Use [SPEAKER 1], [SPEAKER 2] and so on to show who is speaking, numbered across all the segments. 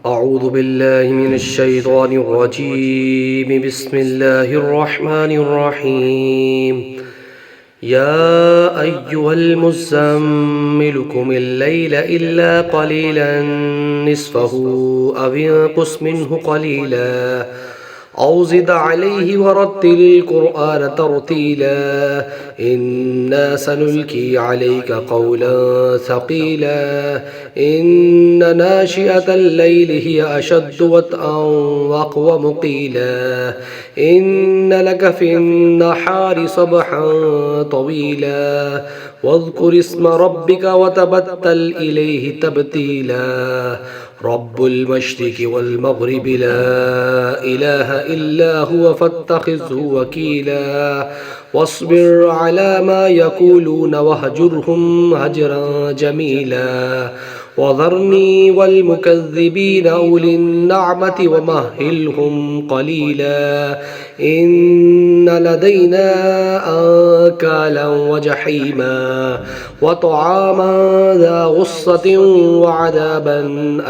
[SPEAKER 1] أعوذ بالله من الشيطان الرجيم. بسم الله الرحمن الرحيم. يا أيها المزمل قم الليل إلا قليلا نصفه أو انقص منه قليلا أو زد عليه ورتل القرآن ترتيلا إنا سنلقي عليك قولا ثقيلا إن ناشئة الليل هي أشد وطئا وأقوم قيلا إن لك في النهار سبحا طويلا واذكر اسم ربك وتبتل إليه تبتيلا رب المشرق والمغرب لا إله إلا هو فاتخذه وكيلا واصبر على ما يقولون واهجرهم هجرا جميلا وذرني والمكذبين أولي النعمة ومهلهم قليلا إن لدينا أنكالا وجحيما وطعاما ذا غصة وعذابا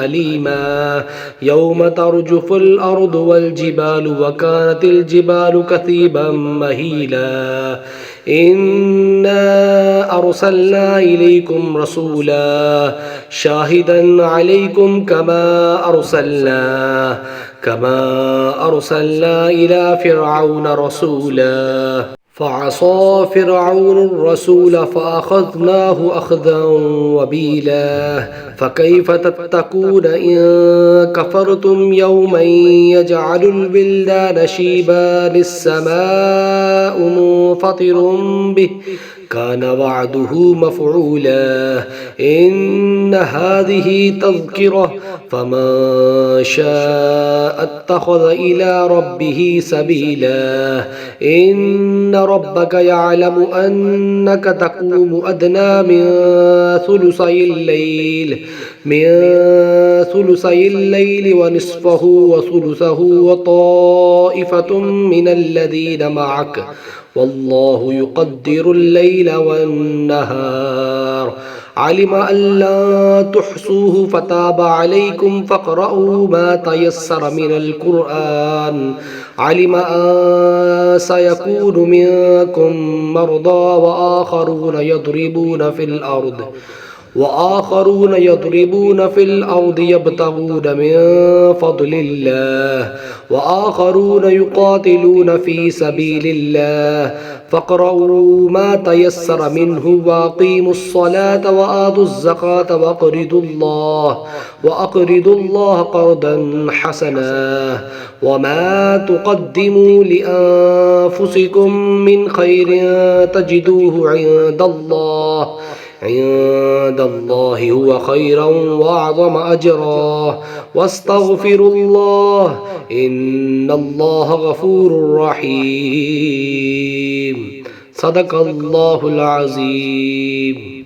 [SPEAKER 1] أليما يوم ترجف الأرض والجبال وكانت الجبال كثيبا مهيلا إنا أرسلنا إليكم رسولا شاهدا عليكم كما أرسلنا إلى فرعون رسولا فعصى فرعون الرسول فأخذناه أخذا وبيلا فكيف تتقون إن كفرتم يوما يجعل البلدان شيبا السماء منفطر به كان وعده مفعولا إن هذه تذكرة فمن شاء اتخذ إلى ربه سبيلا إن ربك يعلم أنك تقوم أدنى من ثلثي الليل ونصفه وثلثه وطائفة من الذين معك والله يقدر الليل والنهار علم أن لا تحصوه فتاب عليكم فاقرؤوا ما تيسر من القرآن علم أن سيكون منكم مرضى وآخرون يضربون في الأرض يبتغون من فضل الله وآخرون يقاتلون في سبيل الله فاقرؤوا ما تيسر منه وأقيموا الصلاة وآتوا الزكاة وأقرضوا الله قرضا حسنا وما تقدموا لأنفسكم من خير تجدوه عند الله هو خيرا وأعظم أجرا واستغفروا الله إن الله غفور رحيم صدق الله العظيم.